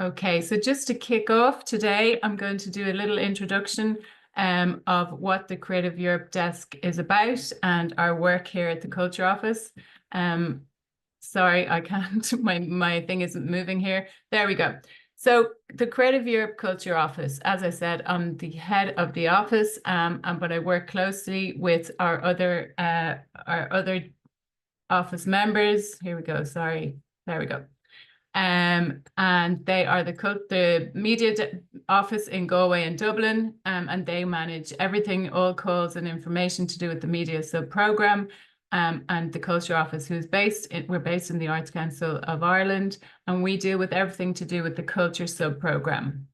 Okay, so just to kick off today, I'm going to do a little introduction of what the Creative Europe desk is about and our work here at the Culture Office. Sorry, I can't, my thing isn't moving here. There we go. So the Creative Europe Culture Office, as I said, I'm the head of the office, but I work closely with our other office members. Here we go, sorry, there we go. And they are the media office in Galway and Dublin, and they manage everything, all calls and information to do with the media sub-programme, and the Culture Office, we're based in the Arts Council of Ireland, and we deal with everything to do with the culture sub-programme.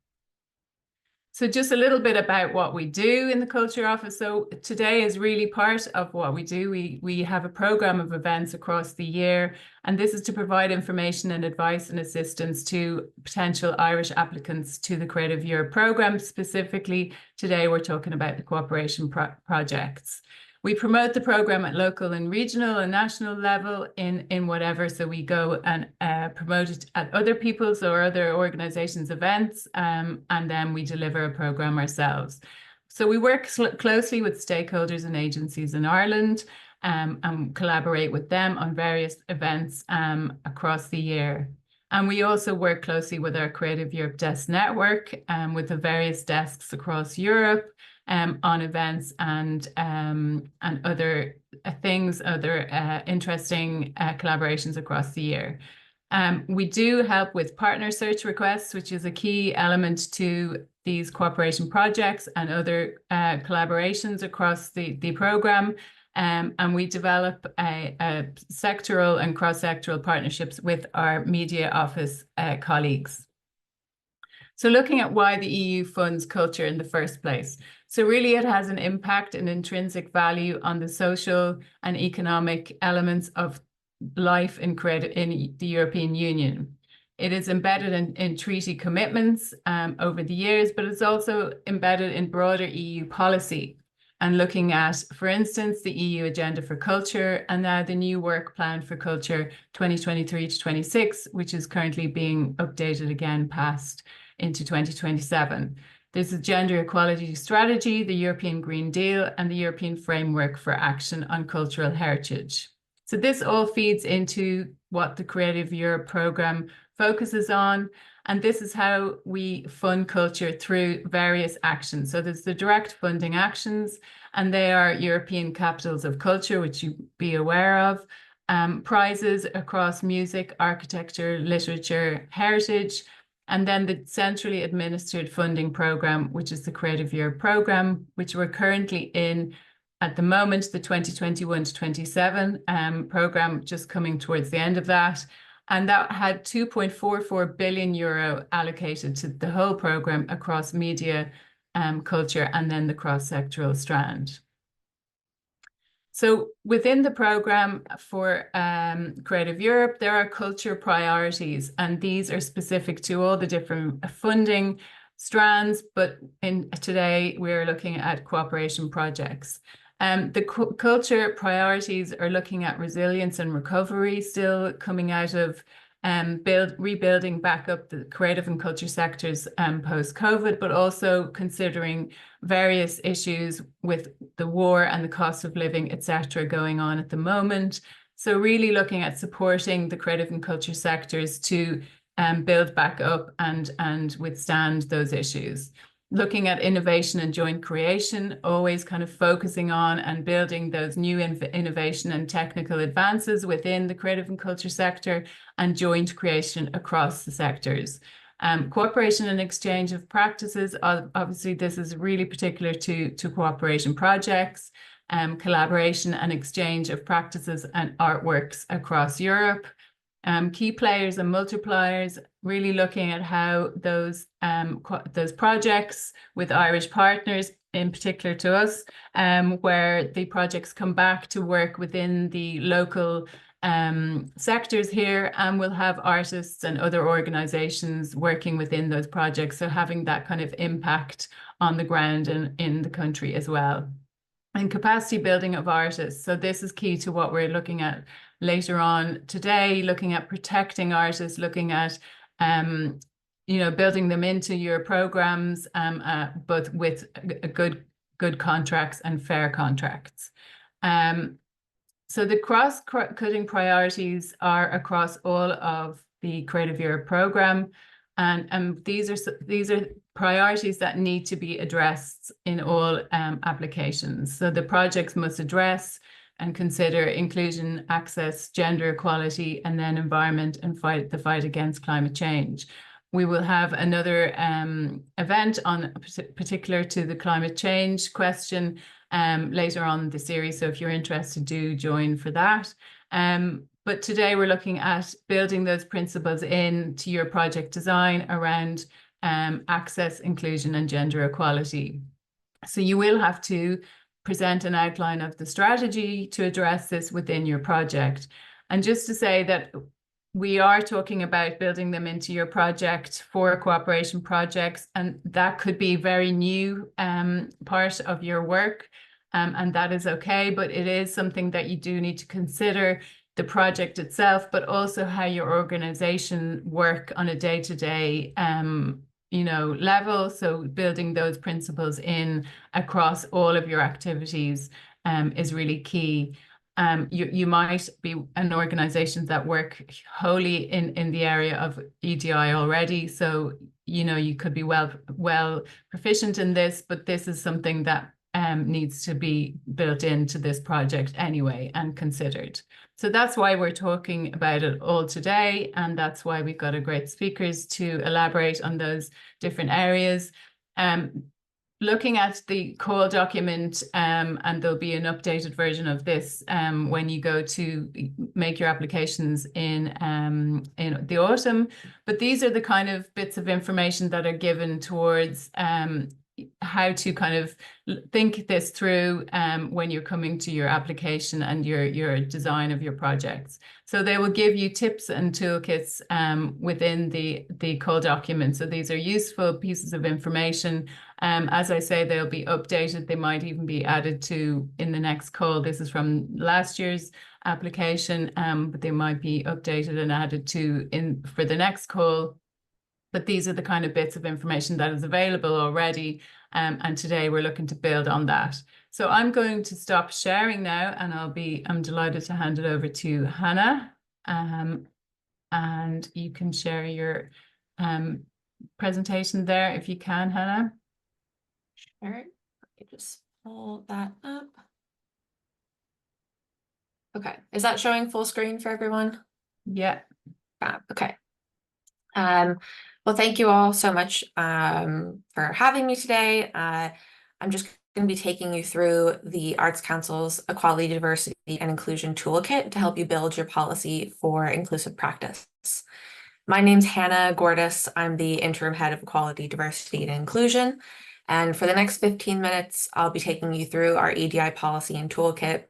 So just a little bit about what we do in the Culture Office. So today is really part of what we do. We have a programme of events across the year, and this is to provide information and advice and assistance to potential Irish applicants to the Creative Europe programme. Specifically, today we're talking about the cooperation projects. We promote the programme at local and regional and national level in whatever. So we go and promote it at other people's or other organisations' events, and then we deliver a programme ourselves. So we work closely with stakeholders and agencies in Ireland and collaborate with them on various events across the year. And we also work closely with our Creative Europe Desk network with the various desks across Europe on events and other things, other interesting collaborations across the year. We do help with partner search requests, which is a key element to these cooperation projects and other collaborations across the programme. And we develop a sectoral and cross-sectoral partnerships with our media office colleagues. So looking at why the EU funds culture in the first place. So really it has an impact and intrinsic value on the social and economic elements of life in the European Union. It is embedded in treaty commitments over the years, but it's also embedded in broader EU policy. And looking at, for instance, the EU Agenda for Culture and now the new work plan for culture 2023 to 26, which is currently being updated again past into 2027. There's a gender equality strategy, the European Green Deal, and the European Framework for Action on Cultural Heritage. So this all feeds into what the Creative Europe programme focuses on. And this is how we fund culture through various actions. So there's the direct funding actions, and they are European Capitals of Culture, which you be aware of, prizes across music, architecture, literature, heritage, and then the centrally administered funding programme, which is the Creative Europe programme, which we're currently in at the moment, the 2021 to 27 programme, just coming towards the end of that. And that had 2.44 billion euro allocated to the whole programme across media, culture, and then the cross-sectoral strand. So within the programme for Creative Europe, there are culture priorities, and these are specific to all the different funding strands, but today we're looking at cooperation projects. The culture priorities are looking at resilience and recovery, still coming out of rebuilding back up the creative and culture sectors post-COVID, but also considering various issues with the war and the cost of living, etc., going on at the moment. So really looking at supporting the creative and culture sectors to build back up and withstand those issues. Looking at innovation and joint creation, always kind of focusing on and building those new innovation and technical advances within the creative and culture sector and joint creation across the sectors. Cooperation and exchange of practices, obviously this is really particular to cooperation projects, collaboration and exchange of practices and artworks across Europe. Key players and multipliers, really looking at how those projects with Irish partners, in particular to us, where the projects come back to work within the local sectors here, and we'll have artists and other organisations working within those projects, so having that kind of impact on the ground and in the country as well. And capacity building of artists. So this is key to what we're looking at later on today, looking at protecting artists, looking at building them into your programs, but with good contracts and fair contracts. So the cross-cutting priorities are across all of the Creative Europe program, and these are priorities that need to be addressed in all applications. So the projects must address and consider inclusion, access, gender equality, and then environment and the fight against climate change. We will have another event on particular to the climate change question later on in the series. So if you're interested, do join for that. But today we're looking at building those principles into your project design around access, inclusion, and gender equality. So you will have to present an outline of the strategy to address this within your project. And just to say that we are talking about building them into your project for cooperation projects, and that could be a very new part of your work, and that is okay, but it is something that you do need to consider the project itself, but also how your organization work on a day-to-day level. So building those principles in across all of your activities is really key. You might be an organization that work wholly in the area of EDI already, so you could be well proficient in this, but this is something that needs to be built into this project anyway and considered. So that's why we're talking about it all today, and that's why we've got a great speakers to elaborate on those different areas. Looking at the call document, and there'll be an updated version of this when you go to make your applications in the autumn. But these are the kind of bits of information that are given towards how to kind of think this through when you're coming to your application and your design of your projects. So they will give you tips and toolkits within the call document. So these are useful pieces of information. As I say, they'll be updated. They might even be added to in the next call. This is from last year's application, but they might be updated and added to for the next call. But these are the kind of bits of information that is available already. And today we're looking to build on that. So I'm going to stop sharing now, and I'm delighted to hand it over to Hannah. And you can share your presentation there if you can, Hannah. Sure. Let me just pull that up. Okay. Is that showing full screen for everyone? Yeah. Okay. Well, thank you all so much for having me today. I'm just going to be taking you through the Arts Council's Equality, Diversity, and Inclusion Toolkit to help you build your policy for inclusive practice. My name's Hannah Gordis. I'm the Interim Head of Equality, Diversity, and Inclusion. And for the next 15 minutes, I'll be taking you through our EDI policy and toolkit.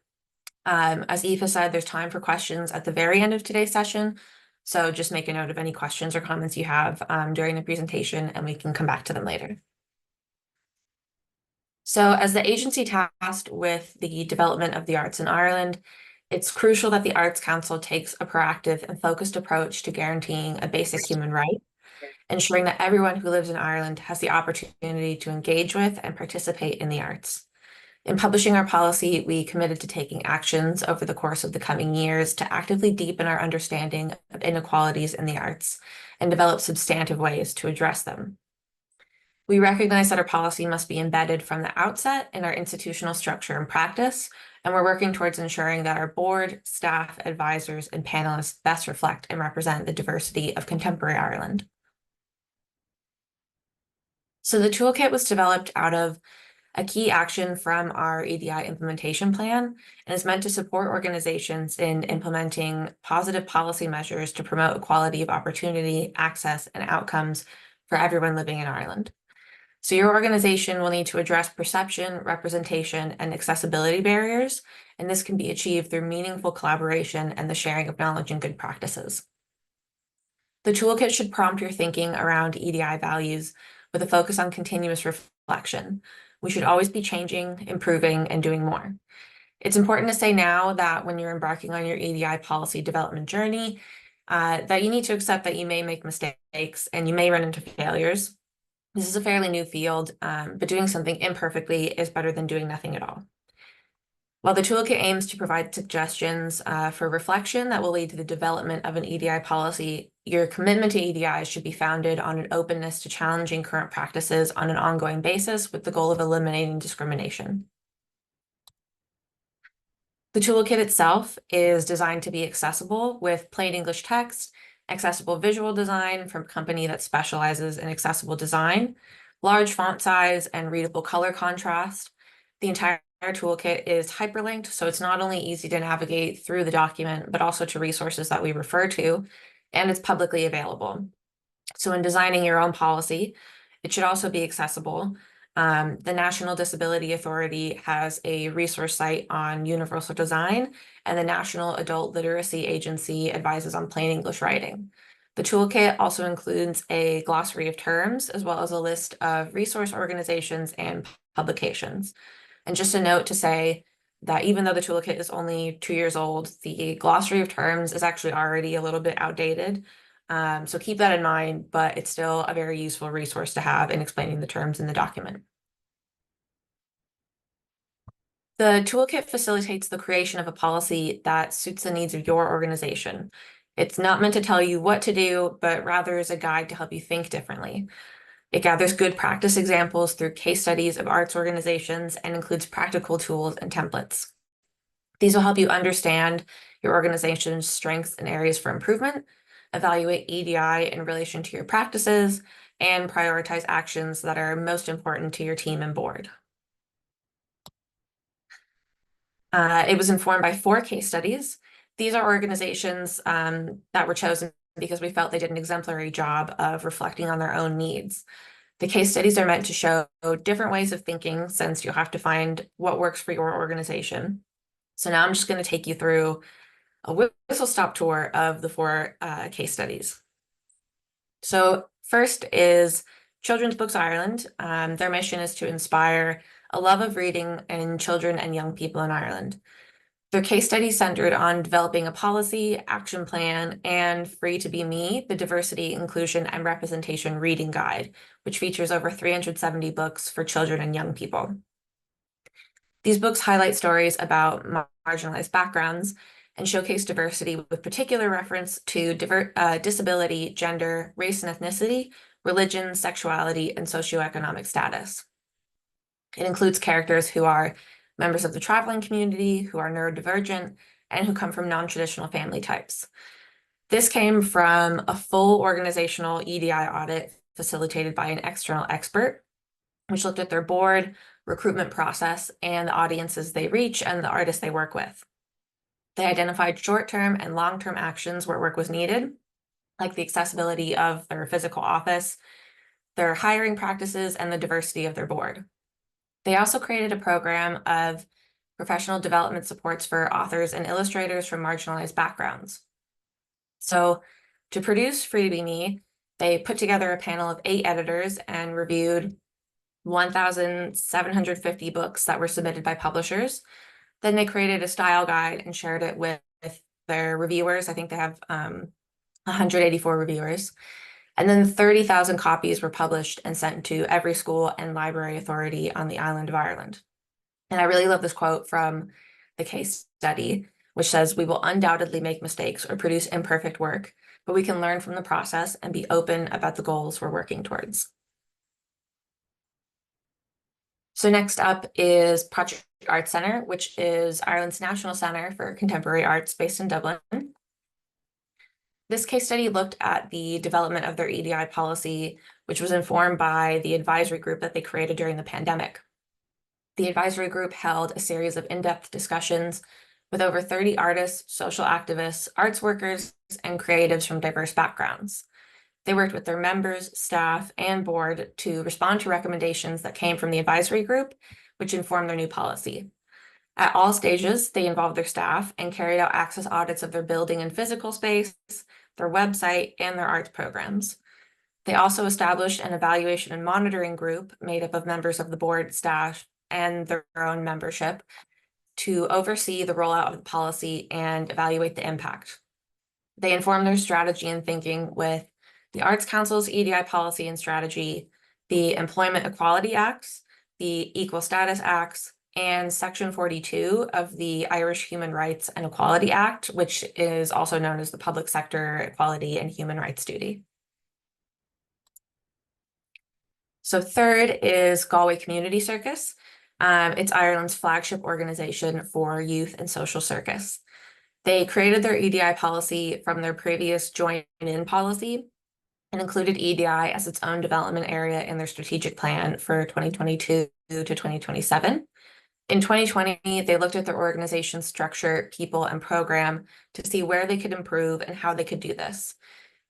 As Aoife said, there's time for questions at the very end of today's session. So just make a note of any questions or comments you have during the presentation, and we can come back to them later. So as the agency tasked with the development of the arts in Ireland, it's crucial that the Arts Council takes a proactive and focused approach to guaranteeing a basic human right, ensuring that everyone who lives in Ireland has the opportunity to engage with and participate in the arts. In publishing our policy, we committed to taking actions over the course of the coming years to actively deepen our understanding of inequalities in the arts and develop substantive ways to address them. We recognize that our policy must be embedded from the outset in our institutional structure and practice, and we're working towards ensuring that our board, staff, advisors, and panelists best reflect and represent the diversity of contemporary Ireland. So the toolkit was developed out of a key action from our EDI implementation plan and is meant to support organizations in implementing positive policy measures to promote equality of opportunity, access, and outcomes for everyone living in Ireland. So your organization will need to address perception, representation, and accessibility barriers, and this can be achieved through meaningful collaboration and the sharing of knowledge and good practices. The toolkit should prompt your thinking around EDI values with a focus on continuous reflection. We should always be changing, improving, and doing more. It's important to say now that when you're embarking on your EDI policy development journey, that you need to accept that you may make mistakes and you may run into failures. This is a fairly new field, but doing something imperfectly is better than doing nothing at all. While the toolkit aims to provide suggestions for reflection that will lead to the development of an EDI policy, your commitment to EDI should be founded on an openness to challenging current practices on an ongoing basis with the goal of eliminating discrimination. The toolkit itself is designed to be accessible with plain English text, accessible visual design from a company that specializes in accessible design, large font size, and readable color contrast. The entire toolkit is hyperlinked, so it's not only easy to navigate through the document, but also to resources that we refer to, and it's publicly available. So in designing your own policy, it should also be accessible. The National Disability Authority has a resource site on universal design, and the National Adult Literacy Agency advises on plain English writing. The toolkit also includes a glossary of terms, as well as a list of resource organizations and publications. And just a note to say that even though the toolkit is only 2 years old, the glossary of terms is actually already a little bit outdated. So keep that in mind, but it's still a very useful resource to have in explaining the terms in the document. The toolkit facilitates the creation of a policy that suits the needs of your organization. It's not meant to tell you what to do, but rather is a guide to help you think differently. It gathers good practice examples through case studies of arts organizations and includes practical tools and templates. These will help you understand your organization's strengths and areas for improvement, evaluate EDI in relation to your practices, and prioritize actions that are most important to your team and board. It was informed by 4 case studies. These are organizations that were chosen because we felt they did an exemplary job of reflecting on their own needs. The case studies are meant to show different ways of thinking, since you'll have to find what works for your organization. So now I'm just going to take you through a whistle-stop tour of the 4 case studies. So first is Children's Books Ireland. Their mission is to inspire a love of reading in children and young people in Ireland. Their case study centered on developing a policy, action plan, and Free to Be Me, the Diversity, Inclusion, and Representation Reading Guide, which features over 370 books for children and young people. These books highlight stories about marginalized backgrounds and showcase diversity with particular reference to disability, gender, race and ethnicity, religion, sexuality, and socioeconomic status. It includes characters who are members of the traveling community, who are neurodivergent, and who come from non-traditional family types. This came from a full organizational EDI audit facilitated by an external expert, which looked at their board, recruitment process, and the audiences they reach and the artists they work with. They identified short-term and long-term actions where work was needed, like the accessibility of their physical office, their hiring practices, and the diversity of their board. They also created a program of professional development supports for authors and illustrators from marginalized backgrounds. So to produce Free to Be Me, they put together a panel of 8 editors and reviewed 1,750 books that were submitted by publishers. Then they created a style guide and shared it with their reviewers. I think they have 184 reviewers. And then 30,000 copies were published and sent to every school and library authority on the island of Ireland. And I really love this quote from the case study, which says, "We will undoubtedly make mistakes or produce imperfect work, but we can learn from the process and be open about the goals we're working towards." So next up is Project Arts Centre, which is Ireland's National Centre for Contemporary Arts based in Dublin. This case study looked at the development of their EDI policy, which was informed by the advisory group that they created during the pandemic. The advisory group held a series of in-depth discussions with over 30 artists, social activists, arts workers, and creatives from diverse backgrounds. They worked with their members, staff, and board to respond to recommendations that came from the advisory group, which informed their new policy. At all stages, they involved their staff and carried out access audits of their building and physical space, their website, and their arts programs. They also established an evaluation and monitoring group made up of members of the board, staff, and their own membership to oversee the rollout of the policy and evaluate the impact. They inform their strategy and thinking with the Arts Council's EDI policy and strategy, the Employment Equality Acts, the Equal Status Acts, and Section 42 of the Irish Human Rights and Equality Act, which is also known as the Public Sector Equality and Human Rights Duty. So third is Galway Community Circus. It's Ireland's flagship organization for youth and social circus. They created their EDI policy from their previous join-in policy and included EDI as its own development area in their strategic plan for 2022 to 2027. In 2020, they looked at their organization structure, people, and program to see where they could improve and how they could do this.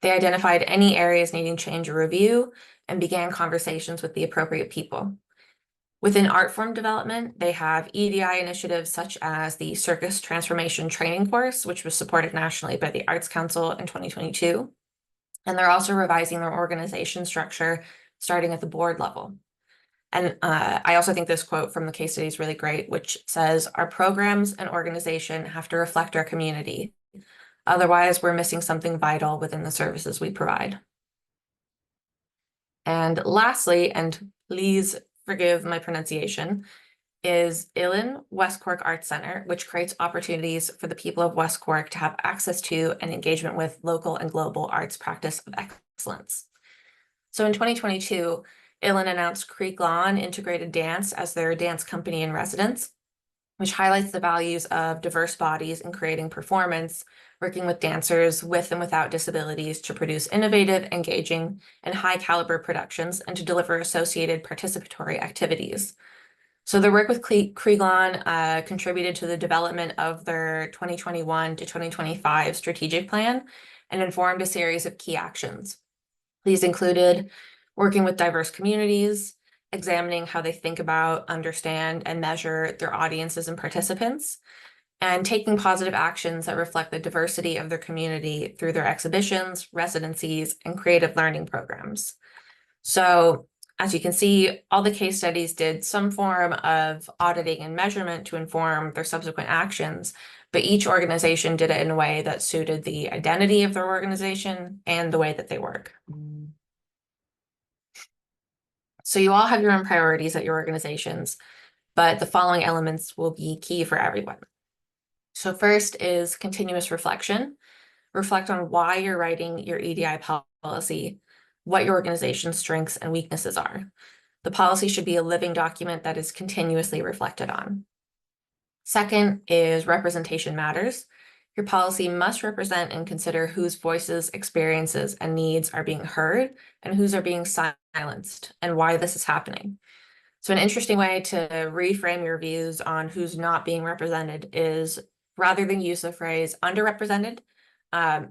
They identified any areas needing change or review and began conversations with the appropriate people. Within art form development, they have EDI initiatives such as the Circus Transformation Training Course, which was supported nationally by the Arts Council in 2022. And they're also revising their organization structure, starting at the board level. And I also think this quote from the case study is really great, which says, "Our programs and organization have to reflect our community. Otherwise, we're missing something vital within the services we provide." And lastly, and please forgive my pronunciation, is Uillinn West Cork Arts Centre, which creates opportunities for the people of West Cork to have access to and engagement with local and global arts practice of excellence. So in 2022, Uillinn announced Creek Lawn Integrated Dance as their dance company in residence, which highlights the values of diverse bodies in creating performance, working with dancers with and without disabilities to produce innovative, engaging, and high caliber productions and to deliver associated participatory activities. So their work with Creek Lawn contributed to the development of their 2021 to 2025 strategic plan and informed a series of key actions. These included working with diverse communities, examining how they think about, understand, and measure their audiences and participants, and taking positive actions that reflect the diversity of their community through their exhibitions, residencies, and creative learning programs. So, as you can see, all the case studies did some form of auditing and measurement to inform their subsequent actions, but each organization did it in a way that suited the identity of their organization and the way that they work. So you all have your own priorities at your organizations, but the following elements will be key for everyone. So first is continuous reflection. Reflect on why you're writing your EDI policy, what your organization's strengths and weaknesses are. The policy should be a living document that is continuously reflected on. Second is representation matters. Your policy must represent and consider whose voices, experiences, and needs are being heard and whose are being silenced and why this is happening. So an interesting way to reframe your views on who's not being represented is, rather than use the phrase underrepresented,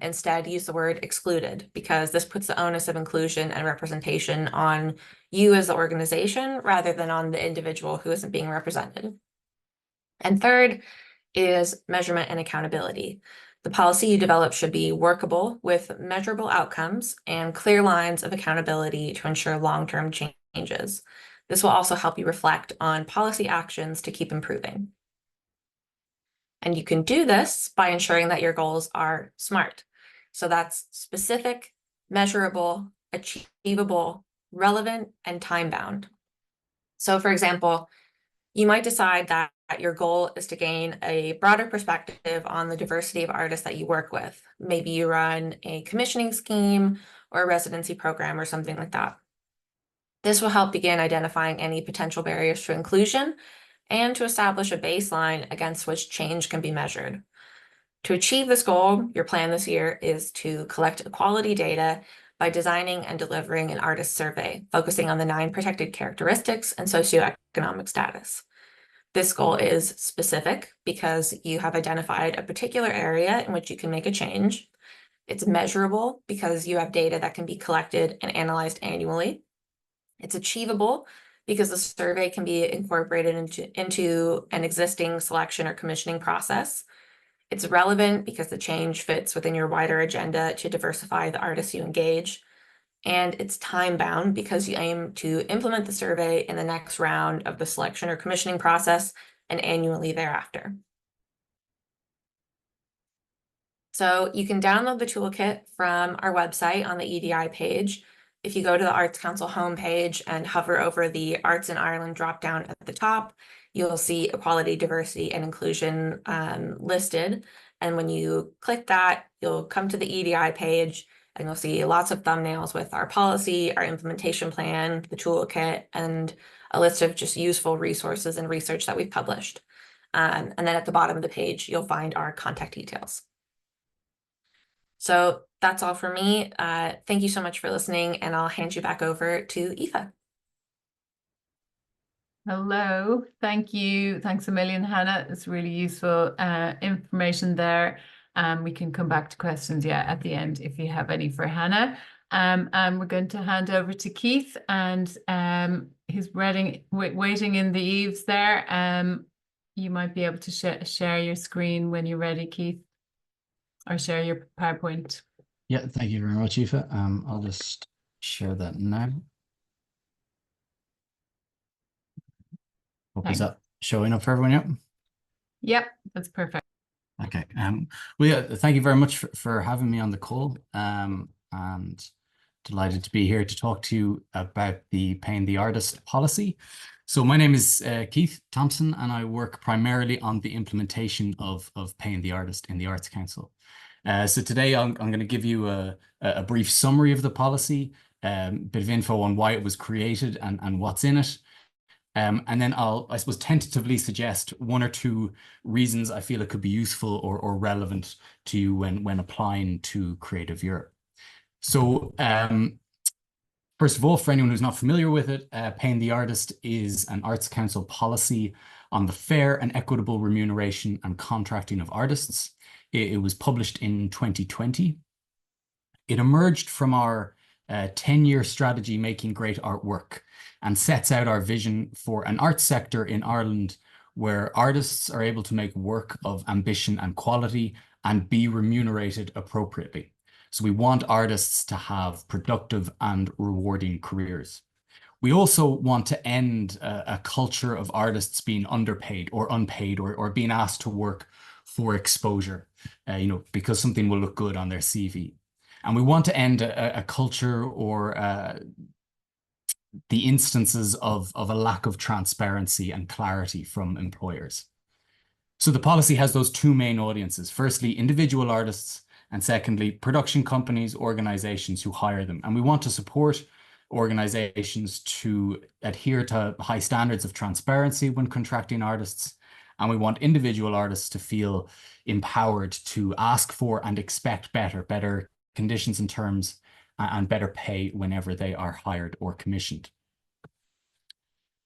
instead use the word excluded, because this puts the onus of inclusion and representation on you as the organization rather than on the individual who isn't being represented. And third is measurement and accountability. The policy you develop should be workable with measurable outcomes and clear lines of accountability to ensure long-term changes. This will also help you reflect on policy actions to keep improving. And you can do this by ensuring that your goals are SMART. So that's specific, measurable, achievable, relevant, and time-bound. So for example, you might decide that your goal is to gain a broader perspective on the diversity of artists that you work with. Maybe you run a commissioning scheme or a residency program or something like that. This will help begin identifying any potential barriers to inclusion and to establish a baseline against which change can be measured. To achieve this goal, your plan this year is to collect equality data by designing and delivering an artist survey, focusing on the 9 protected characteristics and socioeconomic status. This goal is specific because you have identified a particular area in which you can make a change. It's measurable because you have data that can be collected and analyzed annually. It's achievable because the survey can be incorporated into an existing selection or commissioning process. It's relevant because the change fits within your wider agenda to diversify the artists you engage. And it's time-bound because you aim to implement the survey in the next round of the selection or commissioning process and annually thereafter. So you can download the toolkit from our website on the EDI page. If you go to the Arts Council homepage and hover over the Arts in Ireland drop-down at the top, you'll see equality, diversity, and inclusion listed. And when you click that, you'll come to the EDI page and you'll see lots of thumbnails with our policy, our implementation plan, the toolkit, and a list of just useful resources and research that we've published. And then at the bottom of the page, you'll find our contact details. So that's all for me. Thank you so much for listening, and I'll hand you back over to Aoife. Hello, thank you. Thanks a million, Hannah. It's really useful information there. We can come back to questions, at the end if you have any for Hannah. And we're going to hand over to Keith, and he's waiting in the eaves there. You might be able to share your screen when you're ready, Keith, or share your PowerPoint. Yeah, thank you very much, Aoife. I'll just share that now. Is that showing up for everyone? Yep. Yep, that's perfect. Okay. Well, yeah, thank you very much for having me on the call. And delighted to be here to talk to you about the Paying the Artist policy. So my name is Keith Thompson, and I work primarily on the implementation of Paying the Artist in the Arts Council. So today I'm going to give you a brief summary of the policy, bit of info on why it was created and what's in it. And then I'll, I suppose, tentatively suggest one or two reasons I feel it could be useful or relevant to you when applying to Creative Europe. So first of all, for anyone who's not familiar with it, Paying the Artist is an Arts Council policy on the fair and equitable remuneration and contracting of artists. It was published in 2020. It emerged from our 10-year strategy, Making Great Art Work, and sets out our vision for an arts sector in Ireland where artists are able to make work of ambition and quality and be remunerated appropriately. So we want artists to have productive and rewarding careers. We also want to end a culture of artists being underpaid or unpaid or being asked to work for exposure, because something will look good on their CV. And we want to end a culture or the instances of a lack of transparency and clarity from employers. So the policy has those two main audiences. Firstly, individual artists, and secondly, production companies, organizations who hire them. And we want to support organizations to adhere to high standards of transparency when contracting artists. And we want individual artists to feel empowered to ask for and expect better conditions and terms and better pay whenever they are hired or commissioned.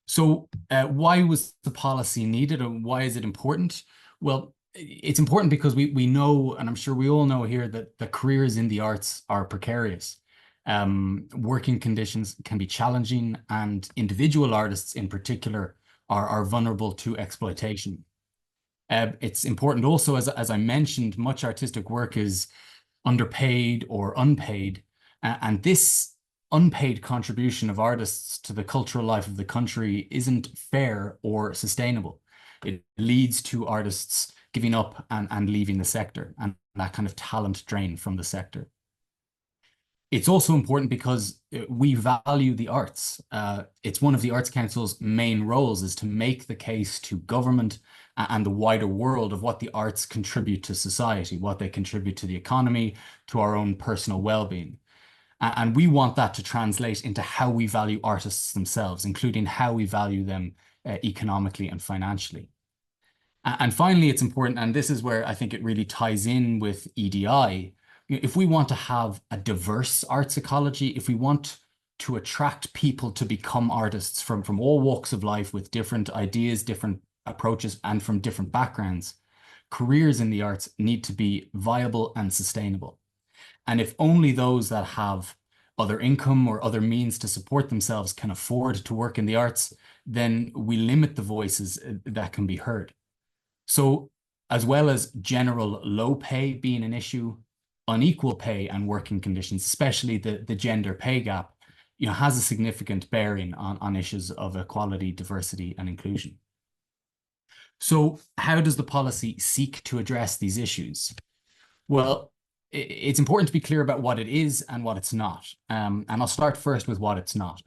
So why was the policy needed and why is it important? Well, it's important because we know, and I'm sure we all know here, that the careers in the arts are precarious. Working conditions can be challenging, and individual artists in particular are vulnerable to exploitation. It's important also, as I mentioned, much artistic work is underpaid or unpaid, and this unpaid contribution of artists to the cultural life of the country isn't fair or sustainable. It leads to artists giving up and leaving the sector, and that kind of talent drain from the sector. It's also important because we value the arts. It's one of the Arts Council's main roles is to make the case to government and the wider world of what the arts contribute to society, what they contribute to the economy, to our own personal well-being. And we want that to translate into how we value artists themselves, including how we value them economically and financially. And finally, it's important, and this is where I think it really ties in with EDI. If we want to have a diverse arts ecology, if we want to attract people to become artists from all walks of life with different ideas, different approaches, and from different backgrounds, careers in the arts need to be viable and sustainable. And if only those that have other income or other means to support themselves can afford to work in the arts, then we limit the voices that can be heard. So as well as general low pay being an issue, unequal pay and working conditions, especially the gender pay gap, has a significant bearing on issues of equality, diversity, and inclusion. So how does the policy seek to address these issues? Well, it's important to be clear about what it is and what it's not. And I'll start first with what it's not.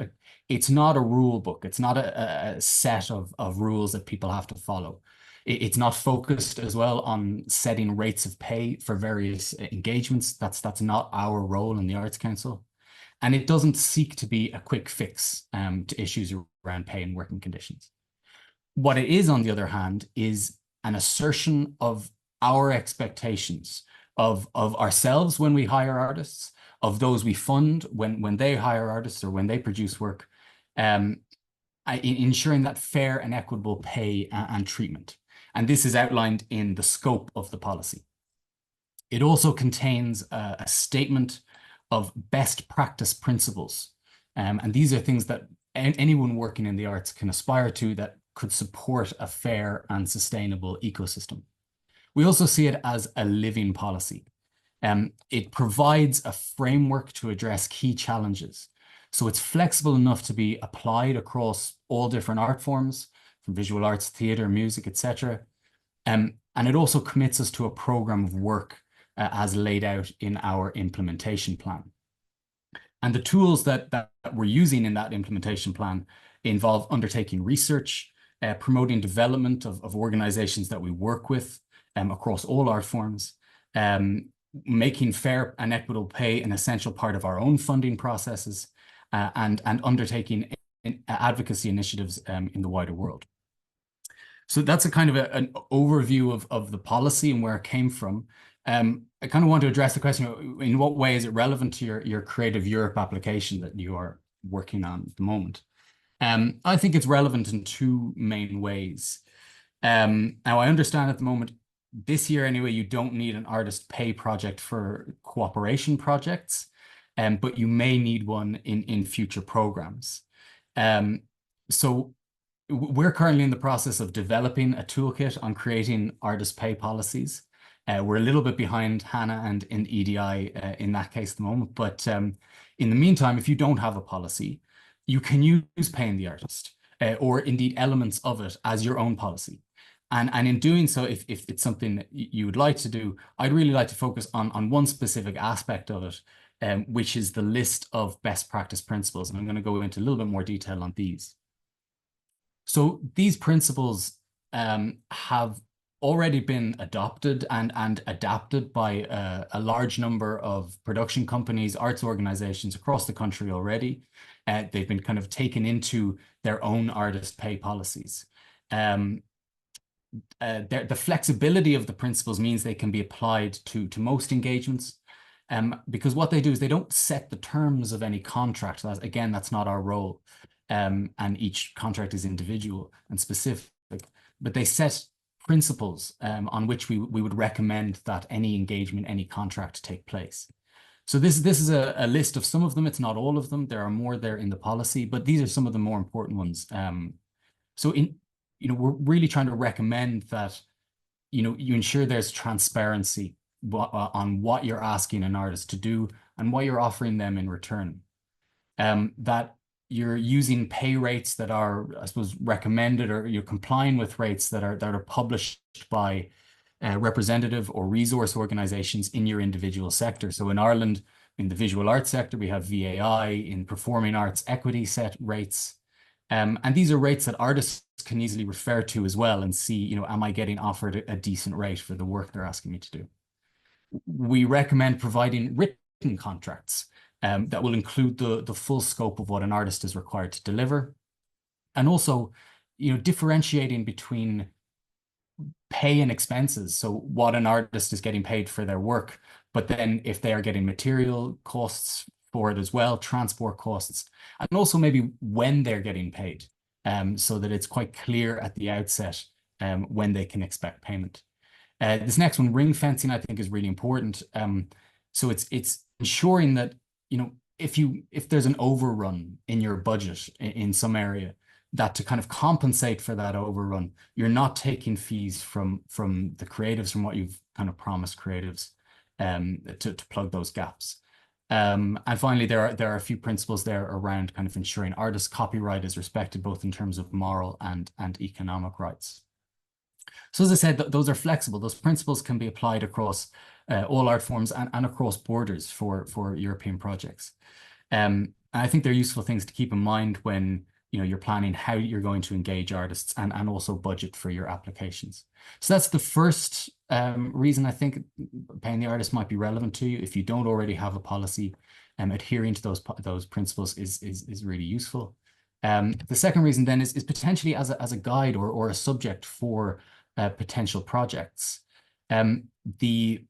It's not a rule book. It's not a set of rules that people have to follow. It's not focused as well on setting rates of pay for various engagements. That's not our role in the Arts Council. And it doesn't seek to be a quick fix to issues around pay and working conditions. What it is, on the other hand, is an assertion of our expectations of ourselves when we hire artists, of those we fund when they hire artists or when they produce work, ensuring that fair and equitable pay and treatment. And this is outlined in the scope of the policy. It also contains a statement of best practice principles. And these are things that anyone working in the arts can aspire to that could support a fair and sustainable ecosystem. We also see it as a living policy. It provides a framework to address key challenges. So it's flexible enough to be applied across all different art forms, from visual arts, theatre, music, etc. And it also commits us to a programme of work as laid out in our implementation plan. And the tools that we're using in that implementation plan involve undertaking research, promoting development of organisations that we work with across all art forms, making fair and equitable pay an essential part of our own funding processes, and undertaking advocacy initiatives in the wider world. So that's a kind of an overview of the policy and where it came from. I kind of want to address the question, in what way is it relevant to your Creative Europe application that you are working on at the moment? I think it's relevant in two main ways. Now, I understand at the moment, this year anyway, you don't need an artist pay project for cooperation projects, but you may need one in future programs. So we're currently in the process of developing a toolkit on creating artist pay policies. We're a little bit behind HANA and in EDI in that case at the moment, but in the meantime, if you don't have a policy, you can use paying the artist or indeed elements of it as your own policy. And in doing so, if it's something that you would like to do, I'd really like to focus on one specific aspect of it, which is the list of best practice principles. And I'm going to go into a little bit more detail on these. So these principles have already been adopted and adapted by a large number of production companies, arts organizations across the country already. They've been kind of taken into their own artist pay policies. The flexibility of the principles means they can be applied to most engagements, because what they do is they don't set the terms of any contract. Again, that's not our role, and each contract is individual and specific, but they set principles on which we would recommend that any engagement, any contract take place. So this is a list of some of them. It's not all of them. There are more there in the policy, but these are some of the more important ones. So we're really trying to recommend that, you ensure there's transparency on what you're asking an artist to do and what you're offering them in return. That you're using pay rates that are, I suppose, recommended, or you're complying with rates that are published by representative or resource organizations in your individual sector. So in Ireland, in the visual arts sector, we have VAI. In performing arts, equity set rates. And these are rates that artists can easily refer to as well and see, am I getting offered a decent rate for the work they're asking me to do? We recommend providing written contracts that will include the full scope of what an artist is required to deliver. And also, differentiating between pay and expenses. So what an artist is getting paid for their work, but then if they are getting material costs for it as well, transport costs, and also maybe when they're getting paid, so that it's quite clear at the outset when they can expect payment. This next one, ring fencing, I think is really important. So it's ensuring that, if there's an overrun in your budget in some area, that to kind of compensate for that overrun, you're not taking fees from the creatives, from what you've kind of promised creatives, to plug those gaps. And finally, there are a few principles there around kind of ensuring artist copyright is respected, both in terms of moral and economic rights. So as I said, those are flexible. Those principles can be applied across all art forms and across borders for European projects. And I think they're useful things to keep in mind when you're planning how you're going to engage artists and also budget for your applications. So that's the first reason I think paying the artist might be relevant to you. If you don't already have a policy, adhering to those principles is really useful. The second reason then is potentially as a guide or a subject for potential projects. The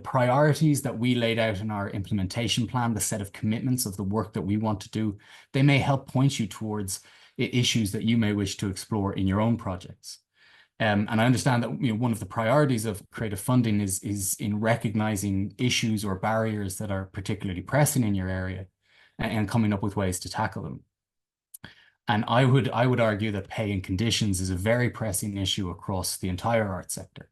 priorities that we laid out in our implementation plan, the set of commitments of the work that we want to do, they may help point you towards issues that you may wish to explore in your own projects. And I understand that one of the priorities of creative funding is in recognizing issues or barriers that are particularly pressing in your area and coming up with ways to tackle them. And I would argue that pay and conditions is a very pressing issue across the entire art sector.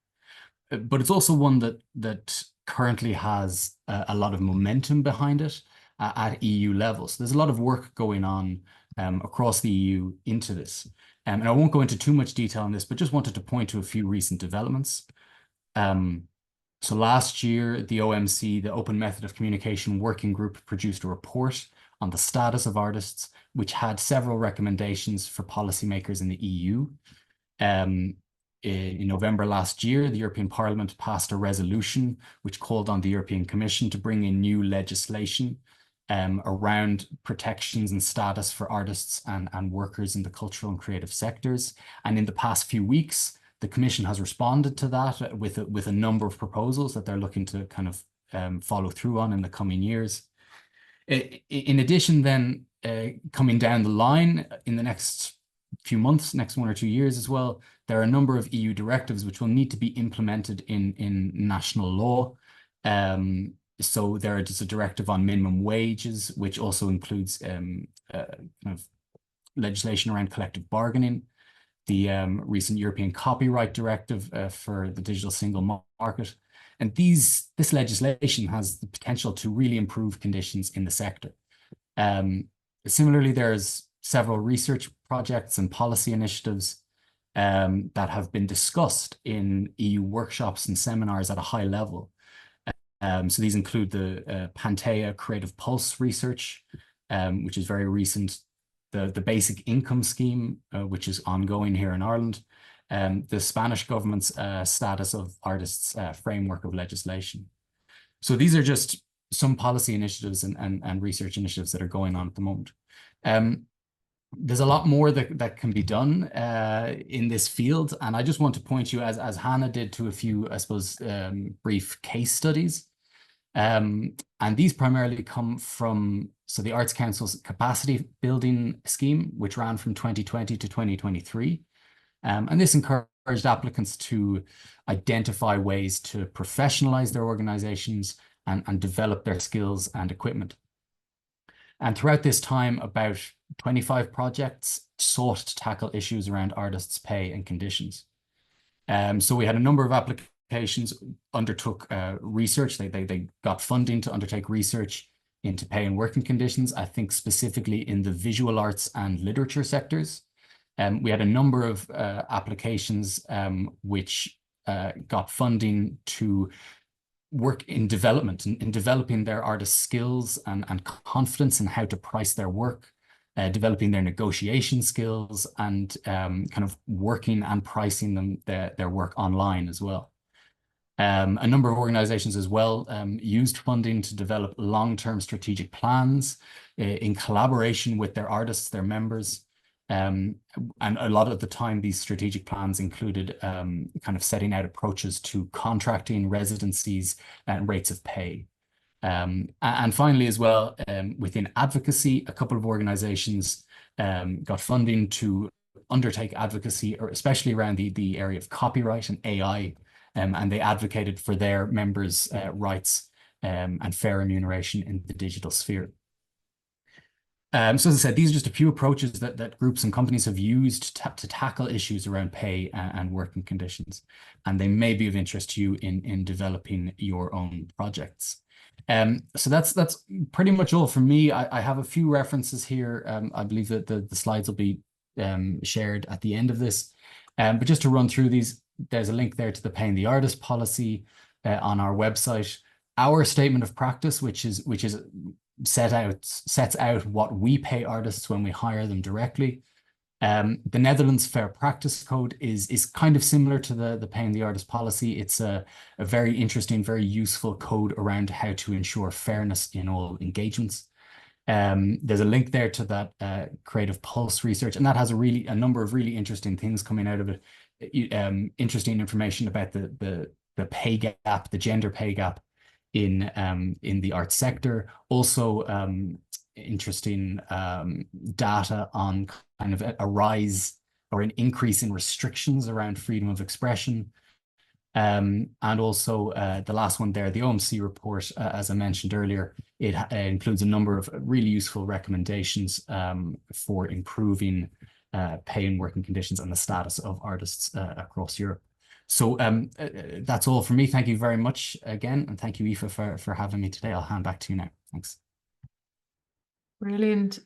But it's also one that currently has a lot of momentum behind it at EU level. So there's a lot of work going on across the EU into this. And I won't go into too much detail on this, but just wanted to point to a few recent developments. So last year, the OMC, the Open Method of Communication Working Group, produced a report on the status of artists, which had several recommendations for policymakers in the EU. In November last year, the European Parliament passed a resolution which called on the European Commission to bring in new legislation around protections and status for artists and workers in the cultural and creative sectors. And in the past few weeks, the Commission has responded to that with a number of proposals that they're looking to kind of follow through on in the coming years. In addition, then, coming down the line in the next few months, next 1 or 2 years as well, there are a number of EU directives which will need to be implemented in national law. So there is a directive on minimum wages, which also includes kind of legislation around collective bargaining, the recent European Copyright Directive for the digital single market. And this legislation has the potential to really improve conditions in the sector. Similarly, there's several research projects and policy initiatives that have been discussed in EU workshops and seminars at a high level. So these include the Pantea Creative Pulse research, which is very recent, the Basic Income Scheme, which is ongoing here in Ireland, the Spanish government's Status of Artists framework of legislation. So these are just some policy initiatives and research initiatives that are going on at the moment. There's a lot more that can be done in this field. And I just want to point you, as Hannah did, to a few, I suppose, brief case studies. And these primarily come from the Arts Council's capacity building scheme, which ran from 2020 to 2023. And this encouraged applicants to identify ways to professionalize their organizations and develop their skills and equipment. And throughout this time, about 25 projects sought to tackle issues around artists' pay and conditions. So we had a number of applications, undertook research. They got funding to undertake research into pay and working conditions, I think specifically in the visual arts and literature sectors. We had a number of applications which got funding to work in development, in developing their artist skills and confidence in how to price their work, developing their negotiation skills, and kind of working and pricing their work online as well. A number of organizations as well used funding to develop long-term strategic plans in collaboration with their artists, their members. And a lot of the time, these strategic plans included kind of setting out approaches to contracting, residencies, and rates of pay. And finally, as well, within advocacy, a couple of organizations got funding to undertake advocacy, or especially around the area of copyright and AI, and they advocated for their members' rights and fair remuneration in the digital sphere. So as I said, these are just a few approaches that groups and companies have used to tackle issues around pay and working conditions, and they may be of interest to you in developing your own projects. So that's pretty much all from me. I have a few references here. I believe that the slides will be shared at the end of this. But just to run through these, there's a link there to the Paying the Artist policy, on our website our statement of practice, which is sets out what we pay artists when we hire them directly. The Netherlands Fair Practice Code is kind of similar to the paying the artist policy. It's a very interesting, very useful code around how to ensure fairness in all engagements. There's a link there to that Creative Pulse research, and that has a number of really interesting things coming out of it. Interesting information about the pay gap, the gender pay gap in the arts sector. Also, interesting data on kind of a rise or an increase in restrictions around freedom of expression. And also the last one there, the OMC report, as I mentioned earlier, it includes a number of really useful recommendations for improving pay and working conditions and the status of artists across Europe. So that's all for me. Thank you very much again. And thank you, Aoife, for having me today. I'll hand back to you now. Thanks. Brilliant.